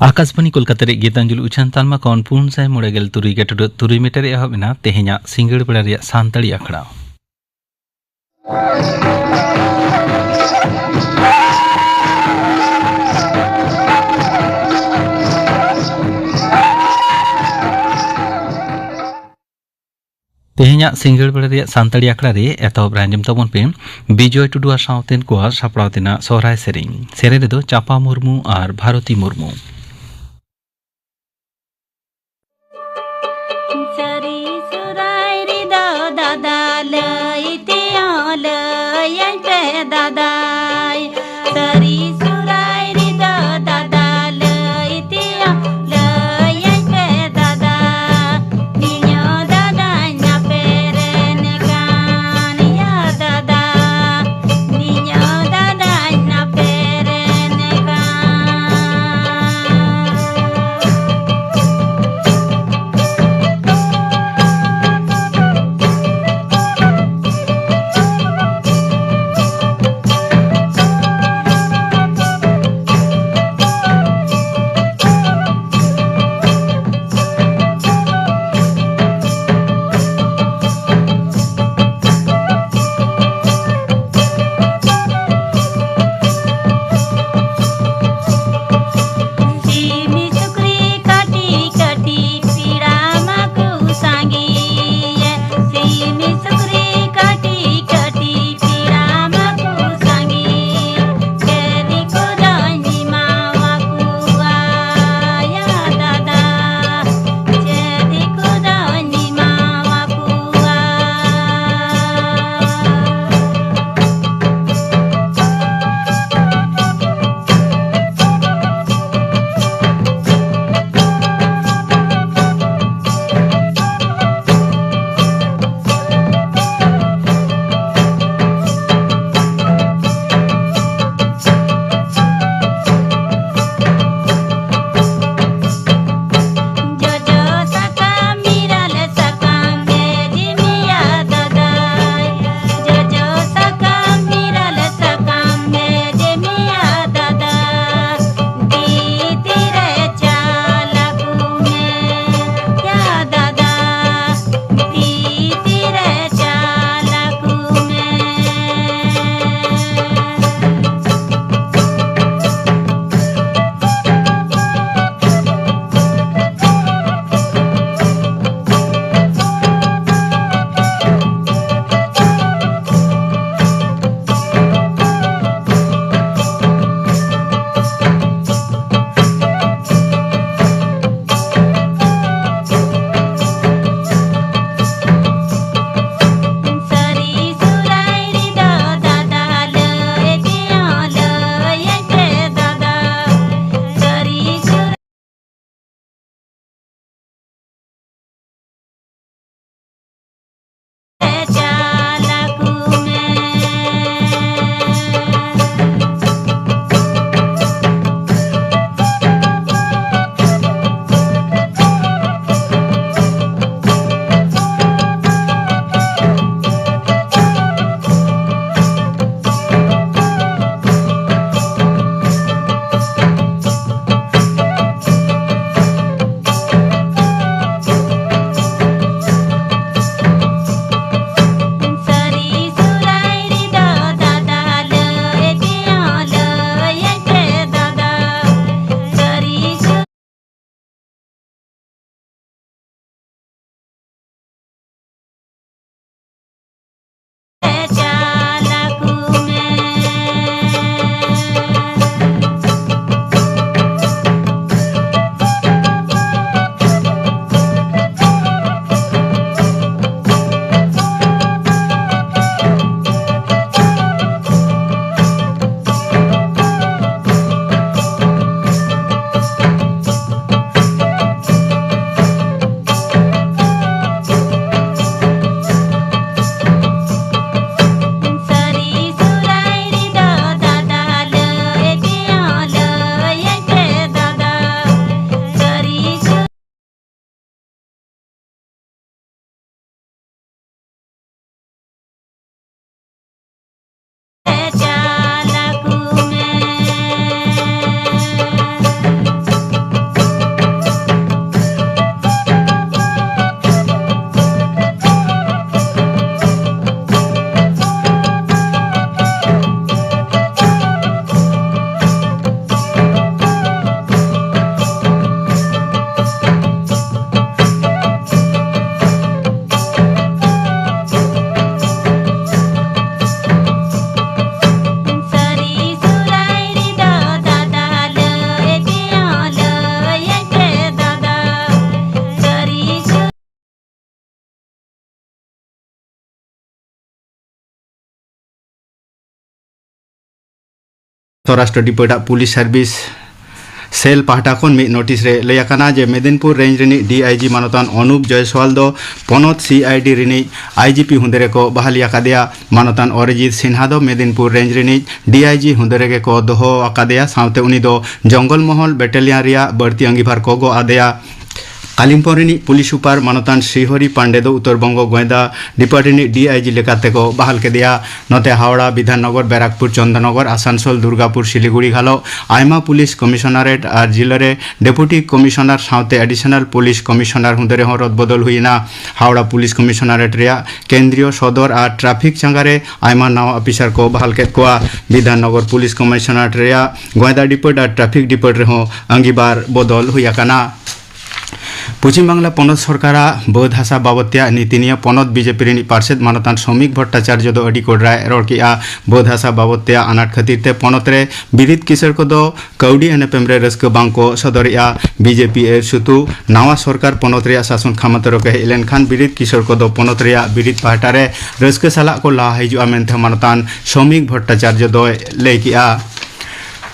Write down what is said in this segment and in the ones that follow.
आकाशवाणी कोलकाता रे गीतांजलि उछान तालमा कौन पूर्ण साय मोड़ेगेल तुरी गेट तुरी मीटर एहबना तेहेኛ सिंगड़ बेड़ा रे सांतड़ी आखड़ा तेहेኛ सिंगड़ बेड़ा रे सांतड़ी आखड़ा रे एतहब रांजम तबन पे विजय टुडुआ सावतेन को सापड़ावतेना सोहराय सेरें रे दो चापा मुर्मू और भारती मुर्मू सौराष्ट्र डिपोटा पुलिस सर्विस सेल पाहटा खन मिद नोटिस रे लैयाकाना जे मेदिनीपुर रेंज रिनी डीआईजी मानतान अनुप जयसवाल दो पनत सीआईडी रिनी आईजीपी हुंदरे को बहाली आकादेया मानतान अरिजीत सिन्हा दो मेदिनीपुर रेंज रिनी डीआईजी हुंदरे को दोहो आकादेया सावते उनी दो जंगल महल बेटालियन रिया बढ़ती अंगीभार को गो आदेया कालिम्पोंग रिनी पुलिस सुपार मानतान श्रीहरि पांडे दो उत्तर बंगो गोयदा डिपार्टमेंट डीआईजी लेकाते को बहाल के दिया नते हावड़ा विधाननगर बैराकपुर चंदनगर आसानसोल दुर्गापुर शिलीगुड़ी घालो आयमा पुलिस कमिशनारेट और जिले रे डेपुटी कमिशनर सावते एडिशनल पुलिस कमिशनर हुंदरे हो रद बदल हुईना हावड़ा पुलिस कमिशनारेट रिया केंद्रीय सदर और ट्राफिक चंगारे आयमा नाव अफिसर को बहाल के कोआ विधाननगर पुलिस कमिशनारेट रिया गोयदा डिपोट और ट्राफिक डिपोट रे हो अंगीबार बदल हुईयाकाना पश्चिम बांगला पनत सरकारा बौद्ध हासा बाबतिया नीतिनिया पनत बीजेपी रिनी पार्षद मानतान श्रमिक भट्टाचार्य दो अडी कोडराय रोड किया बौद्ध हासा बाबतिया अनाट खातिर पनत रे बिरित किशोर को दो कौडी एनएपएम रे रस्क बांको सदरिया बीजेपी एर सुतु नावा सरकार पनत रे शासन खामतरो के हेलेन खान बिरित किशोर को दो पनत रे बिरित पाहटा रे रस्क साला को ला हिजुआ मेनथे मानतान श्रमिक भट्टाचार्य दो लै किया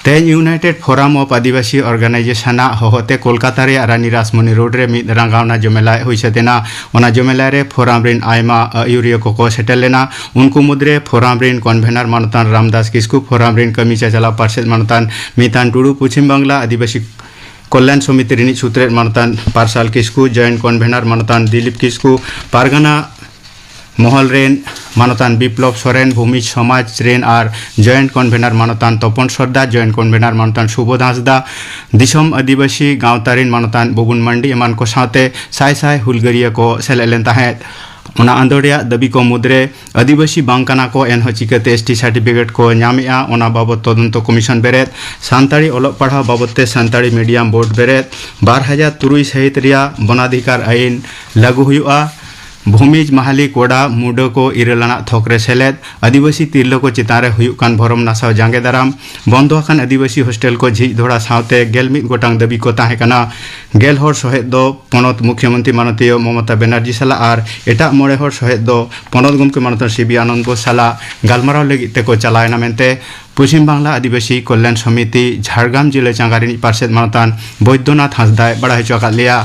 तेज united forum of Adivasi organisation होते कोलकाता रे रानी रासमणि रोड रे मिद रंगावना जमेला हुईसेना ओना जमेला रे फोरम रिन आयमा यूरियो को सेटल लेना उनको मुद्रे फोरम रिन कन्वेनर मानतान रामदास किस्कू फोरम रिन कमी चाचला पार्षद मानतान मितान टुडू पश्चिम बांगला आदिवासी कल्याण समिति रिनी सूत्रे मानतान पार्साल किस्कू जॉइंट कन्वेनर मानतान दिलीप किस्कू पारगाना महल रेन मानतान विप्लव सोरेन भूमि समाज रेन और जॉइंट कन्वेनर मानतान तपन सरदा जॉइंट कन्वेनर मानतान सुबोध हांसदा दिसम आदिवासी गांवतारिन मानतान बबुन मंडी एमान को साथे साय साय हुलगरिया को सेलेलेन ताहेत ओना आंदोड़िया दबी को मुद्रे आदिवासी बांकाना को एनहो चिकाते एसटी सर्टिफिकेट को नामेआ ओना बाबत तदंत कमिशन बेरेत सानताड़ी ओलग पढ़ा बाबते सानताड़ी मीडियम बोर्ड बेरेत 2003 सहित रिया वनाधिकार आईन लागू हुआ भूमिज महाली कोड़ा मुडो को इरलाना थोकरे सेलेद आदिवासी तिरलो को चितारे हुयुकान भरम नासाव जांगे दाराम बंदोखान आदिवासी हॉस्टेल को झिज धोड़ा सावते गेलमिद गोटांग दबी को ताहेकाना गेल हर सहेद दो पनत मुख्यमंत्री माननीय ममता बनर्जी साला और एटा मोड़े हर सहेद दो पनत गमके माननीय सीबी आनंद बोस साला गालमाराव लगित ते को चलायना मेनते पश्चिम बांगला आदिवासी कल्याण समिति झारग्राम जिले चांगारिनी पार्षद मानतान बैद्यनाथ हांसदाय बड़ा चौका लिया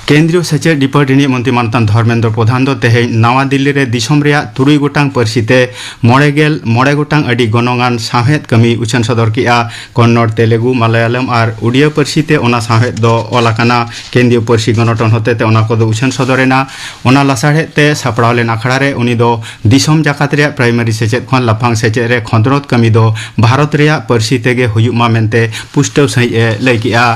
केंद्रीय सचिव डिपार्टमेंट मंत्री मानतान धर्मेंद्र प्रधान दो तेहे नवा दिल्ली रे दिसम रेया 3 गोटांग परसिते 9 गोटांग अडी गनोंगान साहेद कमी उछन सदर किया कन्नड़ तेलुगु मलयालम और उड़िया परसिते ओना साहेद दो ओलाकाना केंद्रीय परसि गणतन होते ते ओना को दो उछन सदरेना ओना लासाड़े ते सापड़ावलेन आखड़ा रे उनी दो दिसम जाकात रे प्राइमरी सेचेद खन लाफांग सेचेद रे खंदरत कमी दो भारत रेया परसि तेगे हुयुमा मेनते पुष्टव सही लै किया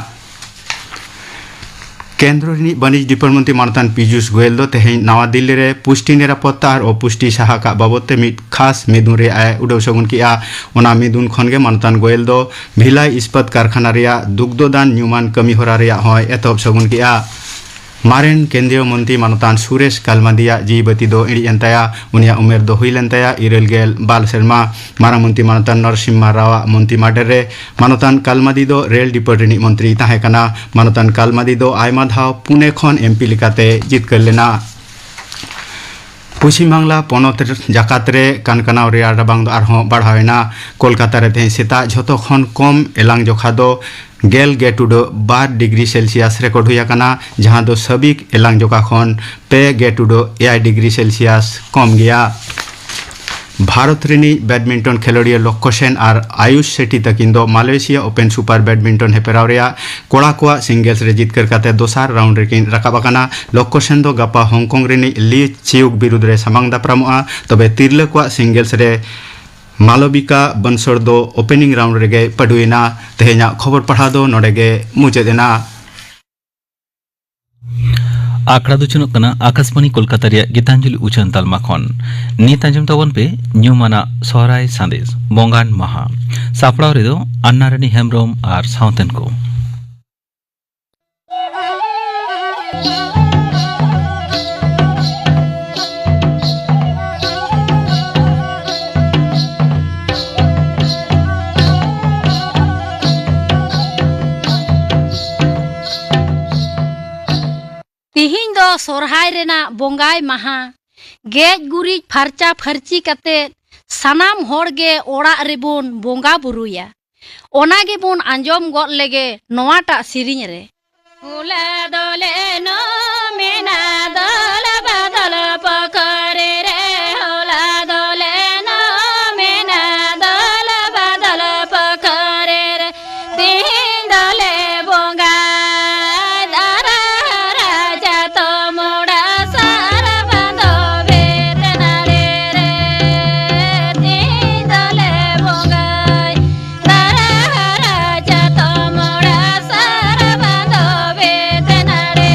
केंद्र वाणिज्य डिपार्टमेंट मानतान पीयूष गोयल दो तेहे नवा दिल्ली रे पुष्टि निरापत्ता और अपुष्टि साहा बाबते मिद खास मेदुन रे आय उड़ाव सगुन किया ओना मेदुन खनगे मानतान गोयल दो भिलाई इस्पात कारखाना रिया दुग्धदान न्यूमान कमी होरा रिया होय एतहब सगुन किया मारेन केंद्रीय मंत्री मानतान सुरेश कालमादिया जीवती दो इड़ी एंताया उनिया उमेर दो हुईलेन ताया इरेलगेल बाल शर्मा मारांग मंत्री मानतान नरसिम्हा रावा मंत्री माडर रे मानतान कालमादी दो रेल डिपार्टमेंट मंत्री ताहेकाना मानतान कालमादी दो आयमा धाव पुणे खन एमपी लेकाते जितकर लेना पश्चिम बांगला पनत जाकात रे कानकानाव रे राबांग दो आरहों बढ़ावेना कोलकाता रे तेहे सेता झोतो खन कम एलांग जोखा दो गेल गेटुडो 12 डिग्री सेल्सियस रेकर्ड हुआ जहां दो सबिक एलांग जोका खन पे गेटुडो 1 डिग्री सेल्सियस कम गया भारत रिनी बैडमिंटन खेलोड़िया लक्ष्य सेन और आयुष शेट्टी तकिन दो मालयेशिया ओपन सुपर बैडमिंटन हेपेराव रेया कोड़ा को सिंगल्स रे जितकर काते दोसार राउंड रेकिन रकाबाकाना लक्ष्य सेन दो गपा हांगकांग रिनी ली चियुक बिरुद्ध रे सामांग दापरामोआ तबे तिरले को सिंगल्स रे मालविका बंसर दो ओपनिंग राउंड रेगे पडुइना तेहेना खबर पढ़ा दो नोडेगे मुचेदेना आखड़ा दो चुनक कना आकाशवाणी कोलकाता रे गीतांजलि उचन तालमा खन नीत आंजम तबन पे न्यूमाना सोहराय संदेश बंगान महा सापड़ाव रे दो अन्नारानी हेमब्रम और साउथन को तिहिं दो सोरहाय रेना बोंगाय महा गेज गुरिज फरचा फरची कते सनाम होड़ गे ओड़ा रेबुन बोंगा बुरुया ओना गे बुन आंजोम गद लेगे नोवाटा सिरिंग रे उला दोले नो मेना दल बदल पकरे रे उला दोले नो मेना दल बदल पकरे रे तीन दले बोंगा दारा राजा तो मोड़ा सारा बंदो वेतना रे तीन दले बोंगा दारा राजा तो मोड़ा सारा बंदो वेतना रे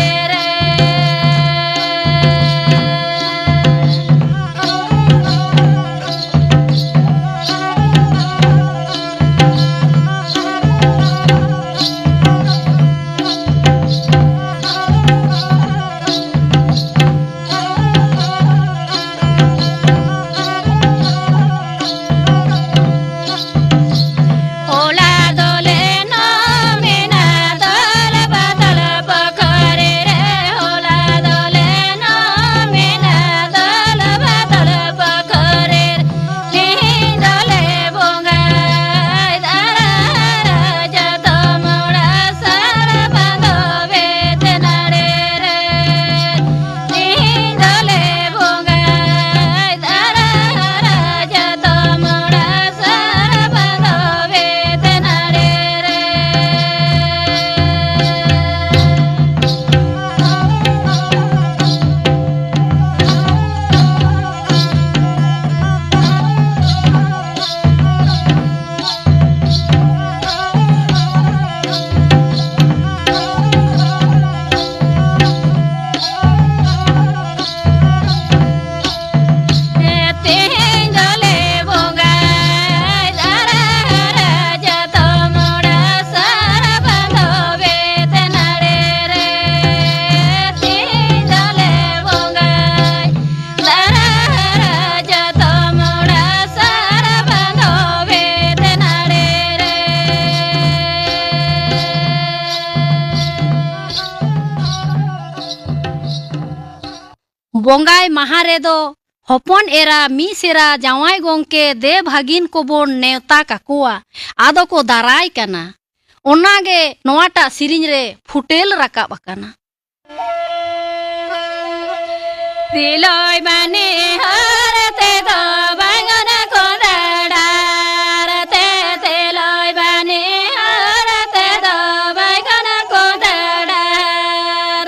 ओला दोले नो मेना दल बदल पकरे रे ओला दोले नो मेना दल बदल पकरे तीन दले बोंगा दारा राजा तो मोड़ा सारा बंदो वेतना रे तीन दले बोंगा दारा राजा तो मोड़ा सारा बंदो वेतना रे तीन दले बोंगा दारा राजा तो मोड़ा सारा बंदो वेतना रे तीन दले बोंगा दारा राजा तो मोड़ा सारा बंदो वेतना रे बोंगाई महारे दो हपन एरा मिसेरा जावाई गोंके दे भागिन को बोन नेवता काकुआ आदो को दाराय कना ओनागे नोवाटा सिरिंज रे फुटेल रकाब अकाना दिलोय बाने हरते दो बांगन को दड़ारते दिलोय बाने हरते दो बांगन को दड़ार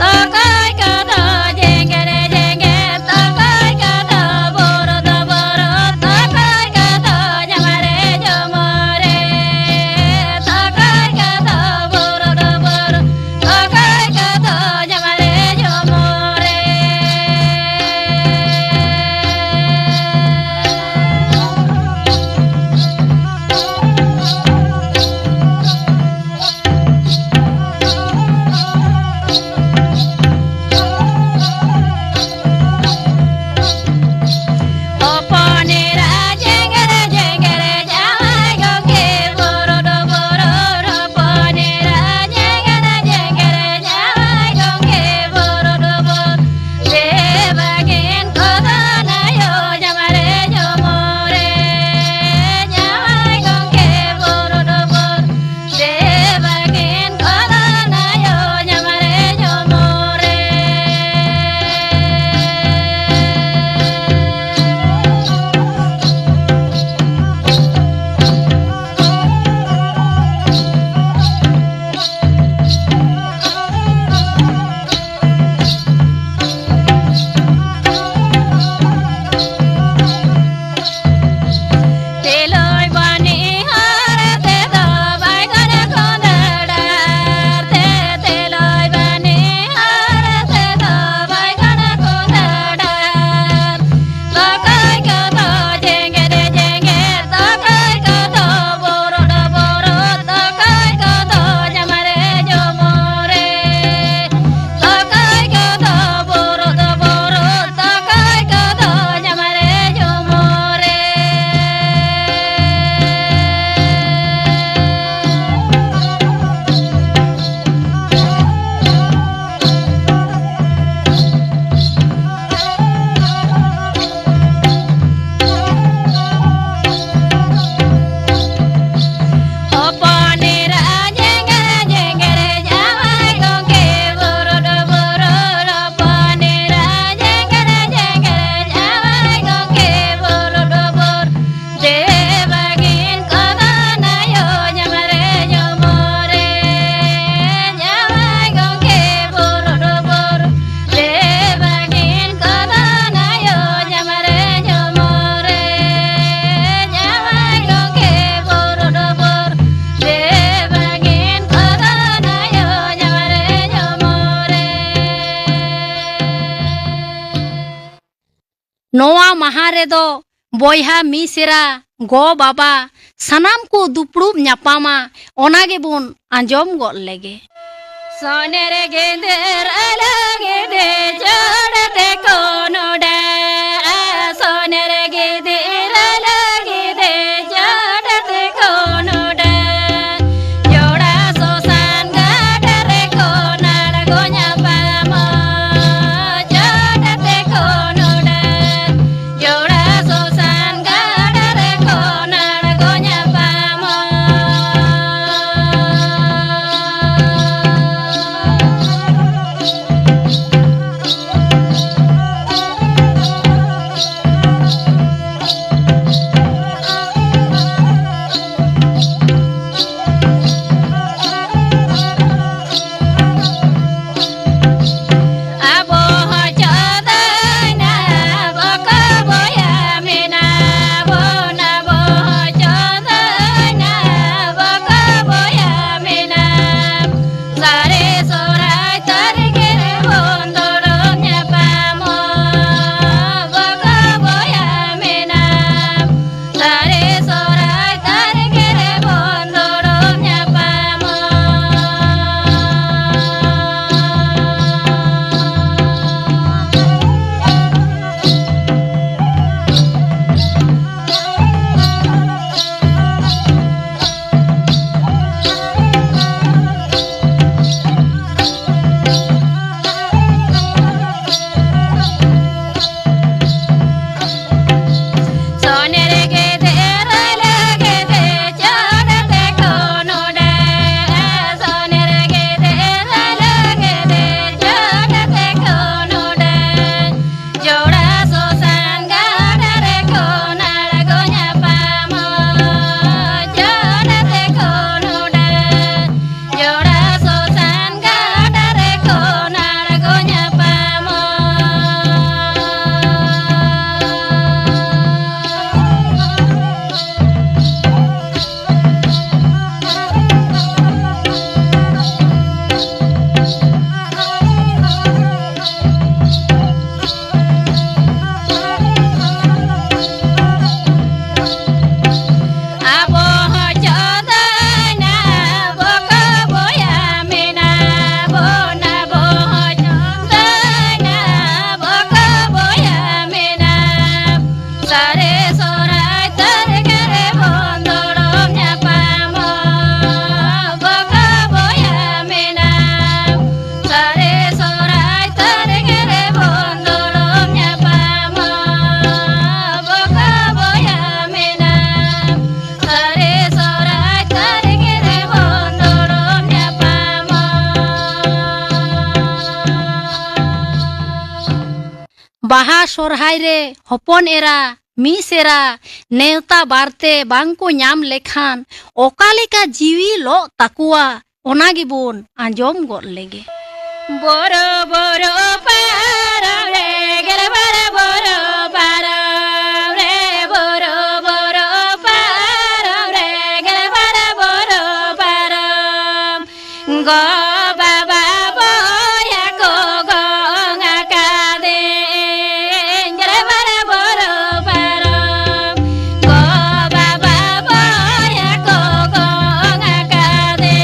तो कोई को दो जेंगे रे जेंगे तो कोई को दो बोरो तो कोई को दो जमारे जमारे तो कोई को दो बोरो तो कोई को दो जमारे जमारे नोआ महा रेदो बोयहा मिसेरा गो बाबा सनाम को दुपड़ूब न्यापामा ओनागे बुन आंजोम गो लेगे सोनेरे गेंदेर अलगे दे जोड़ते कोनोडा सोनेरे गेंदेर अलगे दे जोड़ते कोनोडा जोड़ा सोसान गाडरे कोनाड गोन्या पामा जोड़ते कोनोडा जोड़ा सोसान गाडरे कोनाड गोन्या पामा Abo hajadana baka boya mina bona bo hajadana baka boya mina sare sorai targere bondornya pamo baka boya mina sare sorai targere bondornya pamo सोनेरे गेदेर लगे दे जोड़ते कोनोडा सोनेरे गेदेर लगे दे जोड़ते कोनोडा जोड़ा सोसान गाडरे कोनाड गोन्या पामो जोड़ते कोनोडा जोड़ा सोसान गाडरे कोनाड गोन्या पामो Abo hajadana baka boya mina bona bo hajadana baka boya mina sare sorai targere bondornya pamo baka boya mina sare sorai targere bondornya pamo baka boya mina sare sorai targere bondornya pamo बाहा सोरहाय रे हपन era मिसेरा नेवता बारते बांको ᱧᱟᱢ लेखान ओकालेका जीवी लो ताकुआ ओनागे bone आंजोम गोद लेगे बोरो बोरो पाराव रे गेर बारा बोरो पाराव रे बोरो बोरो पाराव रे गेर बारा बोरो पाराव गो बाबा बोया को गंगा कादे गेर बारा बोरो पाराव गो बाबा बोया को गंगा कादे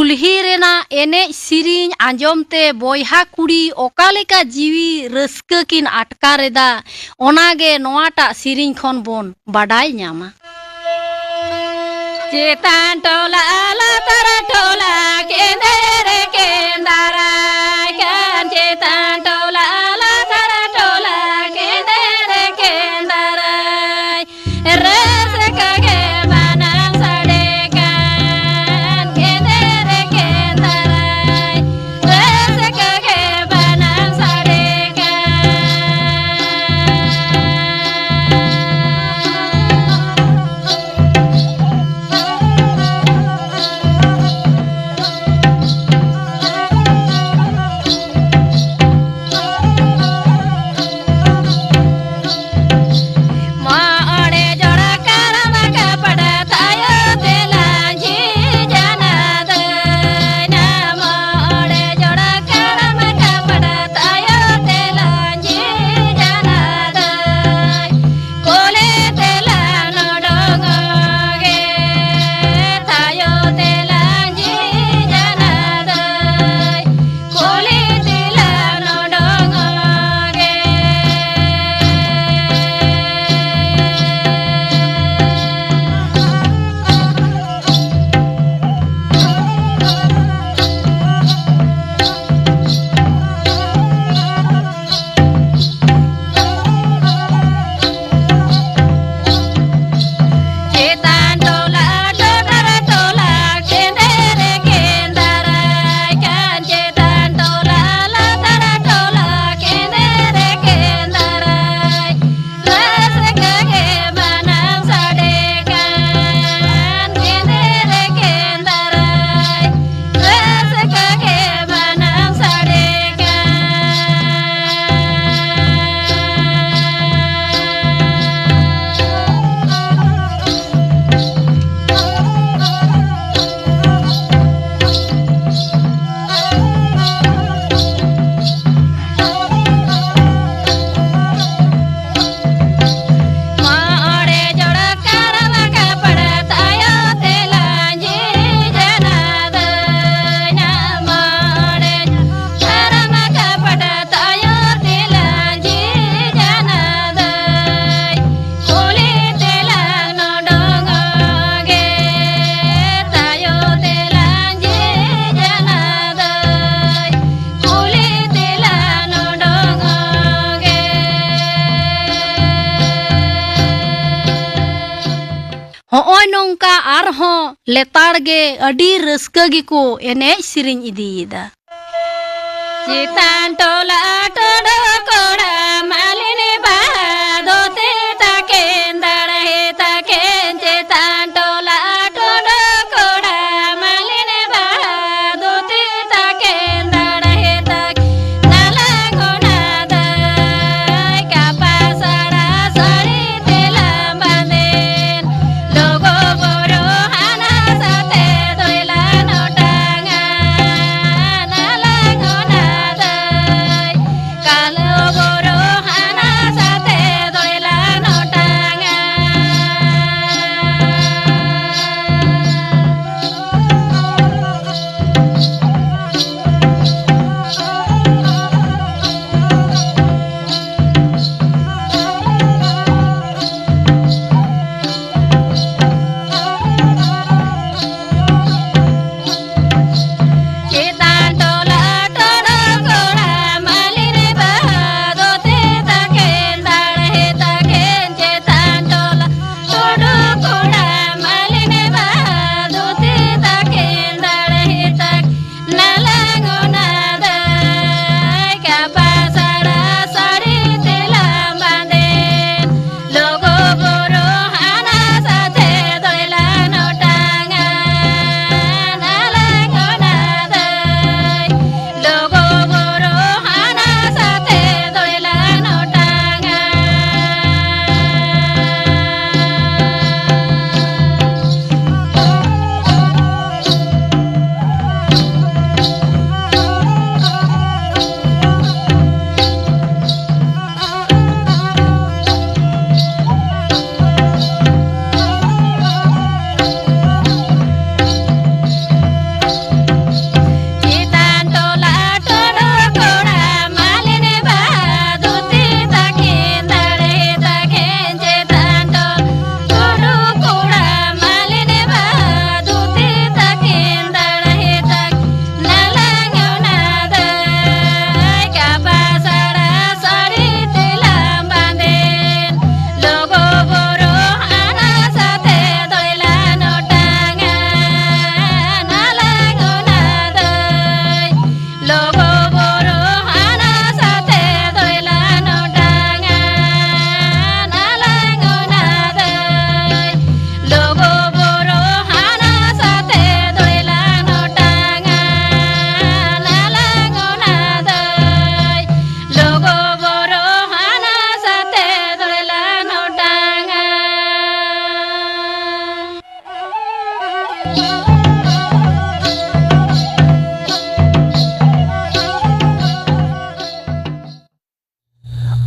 कुल्ही रेना एने सिरिंग आंजोमते बोयहा कुड़ी ओकालेका जीवी रस्का किन आटकारेदा ओनागे नोआटा सिरिंग खन बोन बाडाय न्यामा चेतान टोला आला तारा टोला केंदरे केंदारा कान चेतान टोला आला तारा टोला केंदरे केंदारा रस कगे बनम सड़े कान केंदरे केंदारा रस कगे बनम सड़े नोंका आरहों लेताड़गे अडी रस्का गिको एने सिरिंग इदीदा चितान टोला टोडो कोड़ा मालिनी बादो ते ताकेंदड़ हे ताकें चितान टोला टोडो कोड़ा मालिनी बादो ते ताकेंदड़ हे ताक नाला गोना दाय कापासड़ा सड़ी तेला बंदेन लोगो बोरो हाना साते दोयला नोटांगा नाला गोना दाय कालो बोरो हाना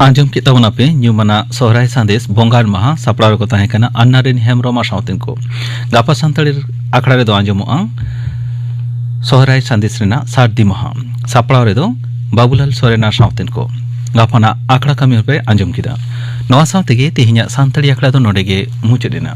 आंजम के तबना पे न्यूमाना सोहराय संदेश बोंगार महा सापड़ा को तहे कना अन्ना रेन हेमरोमा साउतिन को गापा संतड़ी आखड़ा रे दो आंजमोआ सोहराय संदेश रेना सार्दी महा सापड़ा रे दो बाबूलाल सोरेना साउतिन को गापाना आखड़ा कमी पे आंजम किदा नवा साउते गे तिहिnya संतड़ी आखड़ा दो नोडे गे मुचेदेना।